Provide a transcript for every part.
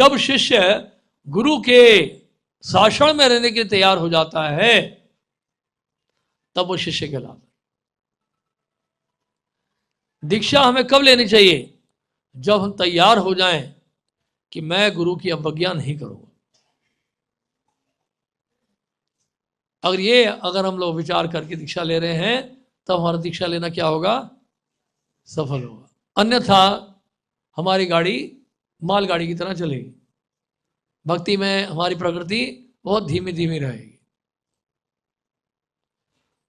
जब शिष्य गुरु के शासन में रहने के लिए तैयार हो जाता है तब वो शिष्य कहलाता है। दीक्षा हमें कब लेनी चाहिए? जब हम तैयार हो जाएं कि मैं गुरु की अवज्ञा नहीं करूंगा। अगर हम लोग विचार करके दीक्षा ले रहे हैं तब हमारा दीक्षा लेना क्या होगा? सफल होगा। अन्यथा हमारी गाड़ी मालगाड़ी की तरह चलेगी। भक्ति में हमारी प्रकृति बहुत धीमी धीमी रहेगी।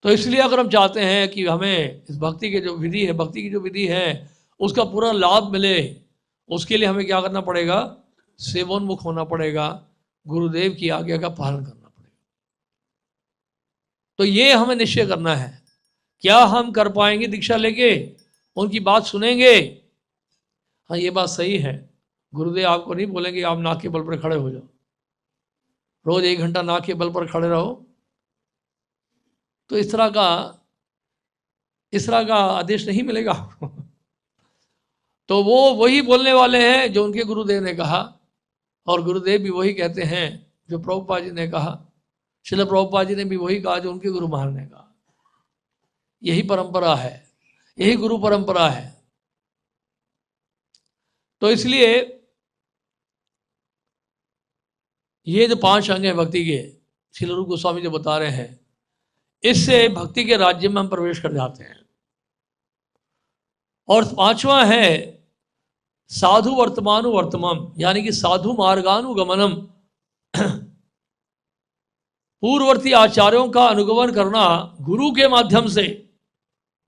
तो इसलिए अगर हम चाहते हैं कि हमें इस भक्ति की जो विधि है उसका पूरा लाभ मिले, उसके लिए हमें क्या करना पड़ेगा? सेवोन्मुख होना पड़ेगा, गुरुदेव की आज्ञा का पालन करना पड़ेगा। तो ये हमें निश्चय करना है। क्या हम कर पाएंगे दीक्षा लेके? उनकी बात सुनेंगे? हाँ, ये बात सही है, गुरुदेव आपको नहीं बोलेंगे आप नाक के बल पर खड़े हो जाओ, रोज 1 घंटा नाक के बल पर खड़े रहो, तो इस तरह का आदेश नहीं मिलेगा आपको। तो वो वही बोलने वाले हैं जो उनके गुरुदेव ने कहा, और गुरुदेव भी वही कहते हैं जो प्रभुपाद जी ने कहा, श्रील प्रभुपाद जी ने भी वही कहा जो उनके गुरु महाराज ने कहा। यही परंपरा है, यही गुरु परंपरा है। तो इसलिए ये जो 5 अंग हैं भक्ति के, श्रील रूप गोस्वामी जो बता रहे हैं, इससे भक्ति के राज्य में हम प्रवेश कर जाते हैं। और 5वां है साधु वर्तमानुवर्तमम, यानी कि साधु मार्गानुगमनम। पूर्ववर्ती आचार्यों का अनुगमन करना गुरु के माध्यम से।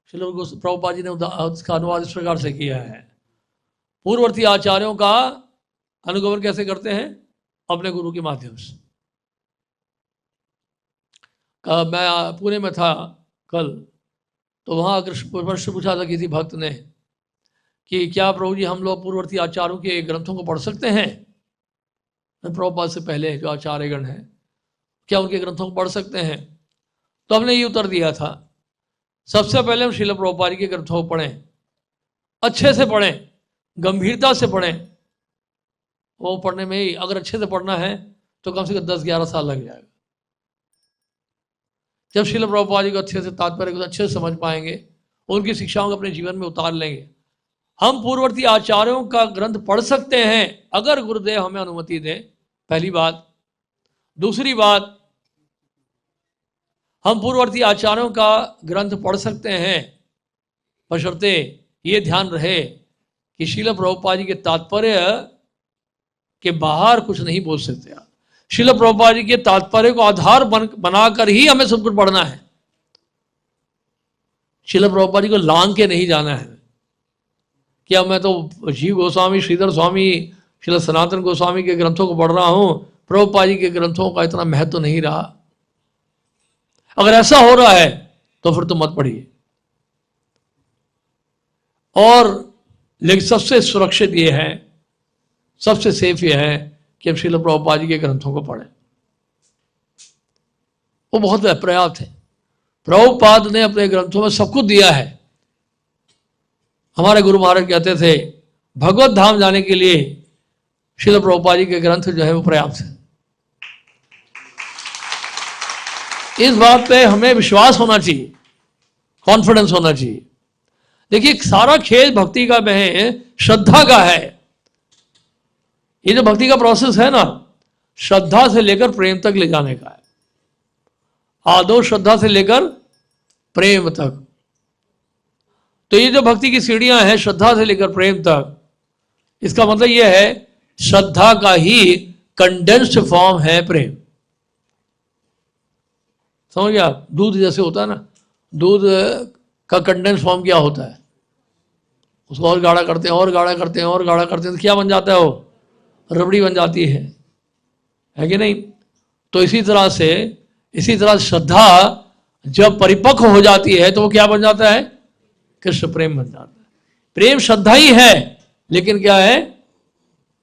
श्रील प्रभुपाद जी ने उसका अनुवाद इस प्रकार से किया है, पूर्ववर्ती आचार्यों का अनुगमन कैसे करते हैं? अपने गुरु के माध्यम से। मैं पुणे में था कल, तो वहाँ प्रश्न पूछा था किसी भक्त ने कि क्या प्रभु जी हम लोग पूर्ववर्ती आचार्यों के ग्रंथों को पढ़ सकते हैं? प्रभुपाद से पहले जो आचार्यगण हैं, क्या उनके ग्रंथों को पढ़ सकते हैं? तो हमने ये उत्तर दिया था, सबसे पहले हम श्रील प्रभुपाद जी के ग्रंथों को पढ़ें, अच्छे से पढ़ें, गंभीरता से पढ़ें। वो पढ़ने में ही अगर अच्छे से पढ़ना है तो कम से कम 10-11 साल लग जाएगा। जब श्रील प्रभुपाद जी को अच्छे से तात्पर्य को अच्छे से समझ पाएंगे, उनकी शिक्षाओं को अपने जीवन में उतार लेंगे। हम पूर्ववर्ती आचार्यों का ग्रंथ पढ़ सकते हैं अगर गुरुदेव हमें अनुमति दें, पहली बात। दूसरी बात, हम पूर्ववर्ती आचार्यों का ग्रंथ पढ़ सकते हैं बशर्ते ये ध्यान रहे कि श्रील प्रभुपाद जी के तात्पर्य के बाहर कुछ नहीं बोल सकते आप। श्रील प्रभुपाद जी के तात्पर्य को आधार बनाकर ही हमें सब कुछ पढ़ना है। श्रील प्रभुपाद जी को लांग के नहीं जाना है। क्या मैं तो जीव गोस्वामी, श्रीधर स्वामी, श्रील सनातन गोस्वामी के ग्रंथों को पढ़ रहा हूं, प्रभुपाद जी के ग्रंथों का इतना महत्व नहीं रहा? अगर ऐसा हो रहा है तो फिर तो मत पढ़िए। और लेकिन सबसे सुरक्षित ये है, सबसे सेफ ये है कि हम श्रील प्रभुपाद जी के ग्रंथों को पढ़ें। वो बहुत पर्याप्त है। प्रभुपाद ने अपने ग्रंथों में सब कुछ दिया है। हमारे गुरु महाराज कहते थे भगवत धाम जाने के लिए श्रील प्रभुपाद जी के ग्रंथ जो है वो पर्याप्त है। इस बात पे हमें विश्वास होना चाहिए, कॉन्फिडेंस होना चाहिए। देखिए, सारा खेल भक्ति का है, श्रद्धा का है। ये जो भक्ति का प्रोसेस है ना, श्रद्धा से लेकर प्रेम तक ले जाने का है। आदो श्रद्धा से लेकर प्रेम तक। तो ये जो भक्ति की सीढ़ियां हैं, श्रद्धा से लेकर प्रेम तक, इसका मतलब ये है श्रद्धा का ही कंडेंस्ड फॉर्म है प्रेम। समझ गया? दूध जैसे होता है ना, दूध का कंडेंस फॉर्म क्या होता है? उसको और गाढ़ा करते हैं, और गाढ़ा करते हैं, और गाढ़ा करते हैं, तो क्या बन जाता है? वो रबड़ी बन जाती है कि नहीं? तो इसी तरह श्रद्धा जब परिपक्व हो जाती है तो वो क्या बन जाता है? कृष्ण प्रेम बन जाता है। प्रेम श्रद्धा ही है, लेकिन क्या है?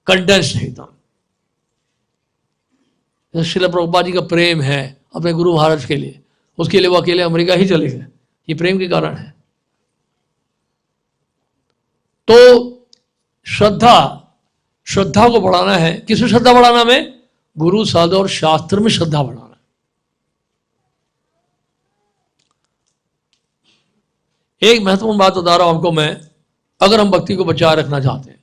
कंडेंस्ड है एकदम। श्रील प्रभुपाद जी का प्रेम है अपने गुरु महाराज के लिए, उसके लिए वो अकेले अमेरिका ही चले गए। ये प्रेम के कारण है। तो श्रद्धा को बढ़ाना है। किसमें श्रद्धा बढ़ाना? हमें गुरु साधु और शास्त्र में श्रद्धा बढ़ाना। एक महत्वपूर्ण बात बता रहा हूं आपको मैं, अगर हम भक्ति को बचाए रखना चाहते हैं,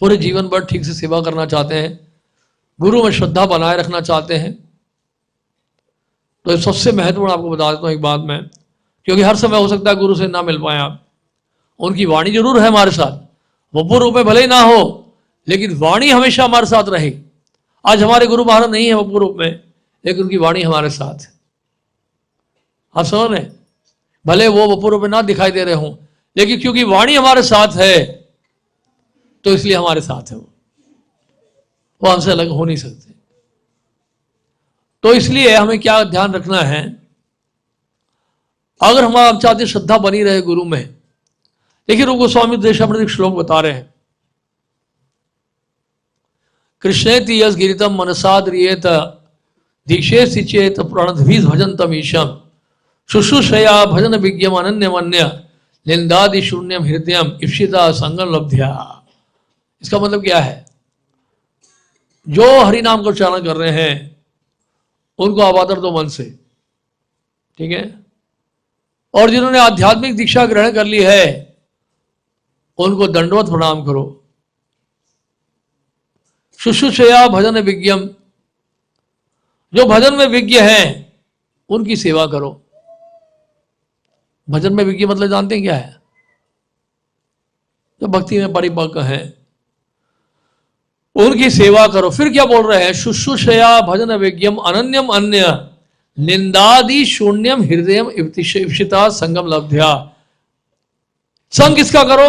पूरे जीवन भर ठीक से सेवा करना चाहते हैं, गुरु में श्रद्धा बनाए रखना चाहते हैं, तो सबसे महत्वपूर्ण आपको बता देता हूं एक बात मैं, क्योंकि हर समय हो सकता है गुरु से ना मिल पाए आप। उनकी वाणी जरूर है हमारे साथ, वो पूर्ण रूप में भले ही ना हो, लेकिन वाणी हमेशा हमारे साथ रहे। आज हमारे गुरु महाराज नहीं है वो पूर्ण रूप में, लेकिन उनकी वाणी हमारे साथ है। आप समझ रहे हैं? भले वो पूर्व में ना दिखाई दे रहे हों, लेकिन क्योंकि वाणी हमारे साथ है तो इसलिए हमारे साथ है। वो हमसे अलग हो नहीं सकते। तो इसलिए हमें क्या ध्यान रखना है, अगर हम चाहते श्रद्धा बनी रहे गुरु में। देखिए रूप गोस्वामी देशामृत श्लोक बता रहे हैं, कृष्णेति यस गिरितम मनसाद्रियेत दीक्षे सिचेत प्रणद्भिः भजन्तम ईशम शुश्रूषया भजन विज्ञम अनन्य मन्य निंदादि शून्यम हृदयम इप्सिता संगम लब्ध्या। इसका मतलब क्या है? जो हरि नाम का उच्चारण कर रहे हैं उनको आबादर दो मन से, ठीक है? और जिन्होंने आध्यात्मिक दीक्षा ग्रहण कर ली है उनको दंडवत प्रणाम करो। शुश्रूषया भजन विज्ञम, जो भजन में विज्ञ हैं उनकी सेवा करो। भजन में विज्ञ मतलब जानते हैं क्या है? जो भक्ति में परिपक्व हैं उनकी सेवा करो। फिर क्या बोल रहे हैं? शुश्रूषया भजन विज्ञम अनन्यम अन्य निंदादि शून्यम हृदयम इप्सिता संगम लब्ध्या। संग किसका करो?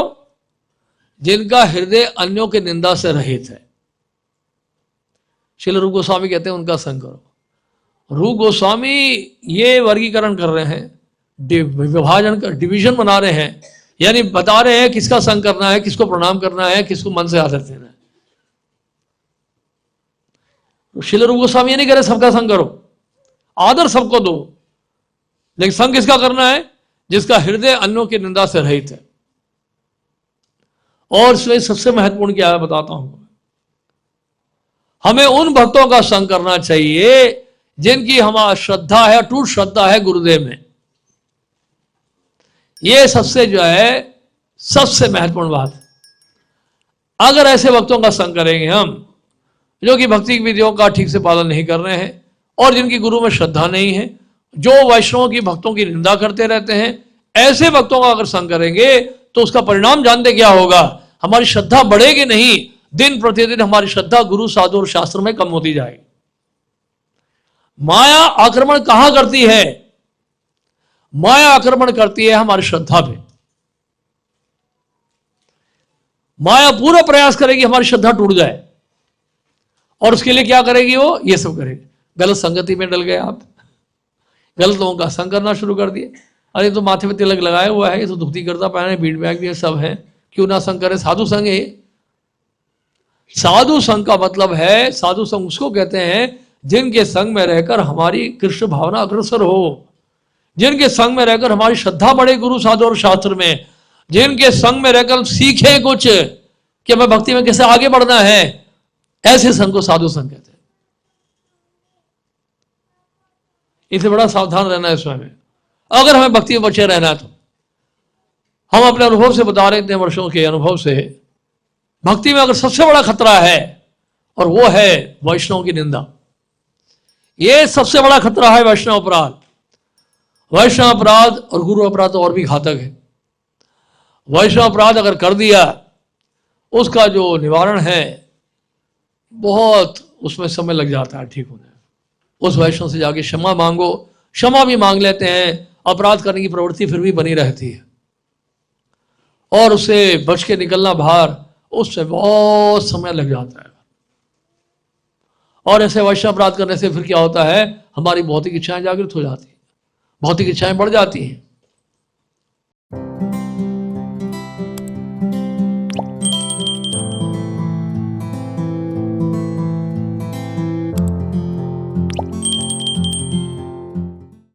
जिनका हृदय अन्यों के निंदा से रहित है। श्रील रूप गोस्वामी कहते हैं उनका संग करो। रूप गोस्वामी ये वर्गीकरण कर रहे हैं, विभाजन का डिवीजन बना रहे हैं, यानी बता रहे हैं किसका संग करना है, किसको प्रणाम करना है, किसको मन से आदर देना है। श्रील रूप गोस्वामी ये नहीं कह रहे सबका संग करो, आदर सबको दो, लेकिन संग किसका करना है? जिसका हृदय अन्यों की निंदा से रहित है। और इसमें सबसे महत्वपूर्ण क्या है बताता हूं, हमें उन भक्तों का संग करना चाहिए जिनकी हमारा श्रद्धा है, अटूट श्रद्धा है गुरुदेव में। यह सबसे जो है सबसे महत्वपूर्ण बात। अगर ऐसे भक्तों का संग करेंगे हम जो कि भक्ति विधियों का ठीक से पालन नहीं कर रहे हैं और जिनकी गुरु में श्रद्धा नहीं है, जो वैष्णवों की भक्तों की निंदा करते रहते हैं, ऐसे भक्तों का अगर संग करेंगे तो उसका परिणाम जानते क्या होगा? हमारी श्रद्धा बढ़ेगी नहीं, दिन प्रतिदिन हमारी श्रद्धा गुरु साधु और शास्त्र में कम होती जाएगी। माया आक्रमण कहां करती है? माया आक्रमण करती है हमारी श्रद्धा पे। माया पूरा प्रयास करेगी हमारी श्रद्धा टूट जाए, और उसके लिए क्या करेगी? वो ये सब करेगी। गलत संगति में डल गए आप, गलत लोगों का संग करना शुरू कर दिए। अरे तो माथे पे तिलक लगाया हुआ है, ये तो धोती करता पहने, बीट बैग भी सब है, क्यों ना संग करे? साधु संग है। साधु संग का मतलब है, साधु संग उसको कहते हैं जिनके संग में रहकर हमारी कृष्ण भावना अग्रसर हो, जिनके संग में रहकर हमारी श्रद्धा बढ़े गुरु साधु और शास्त्र में, जिनके संग में रहकर हम सीखे कुछ कि हमें भक्ति में कैसे आगे बढ़ना है। ऐसे संग को साधु संग कहते हैं। इससे बड़ा सावधान रहना है इसमें। अगर हमें भक्ति में बचे रहना है तो हम अपने अनुभव से बता रहे थे, वर्षों के अनुभव से, भक्ति में अगर सबसे बड़ा खतरा है और वो है वैष्णव की निंदा। ये सबसे बड़ा खतरा है वैष्णव अपराध। वैष्णव अपराध और गुरु अपराध तो और भी घातक है। वैष्णव अपराध अगर कर दिया, उसका जो निवारण है बहुत, उसमें समय लग जाता है ठीक होने। उस वैष्णव से जाके क्षमा मांगो, क्षमा भी मांग लेते हैं, अपराध करने की प्रवृत्ति फिर भी बनी रहती है, और उससे बच के निकलना बाहर, उससे बहुत समय लग जाता है। और ऐसे वैष्णव अपराध करने से फिर क्या होता है? हमारी भौतिक इच्छाएं जागृत हो जाती हैं, भौतिक इच्छाएं बढ़ जाती हैं।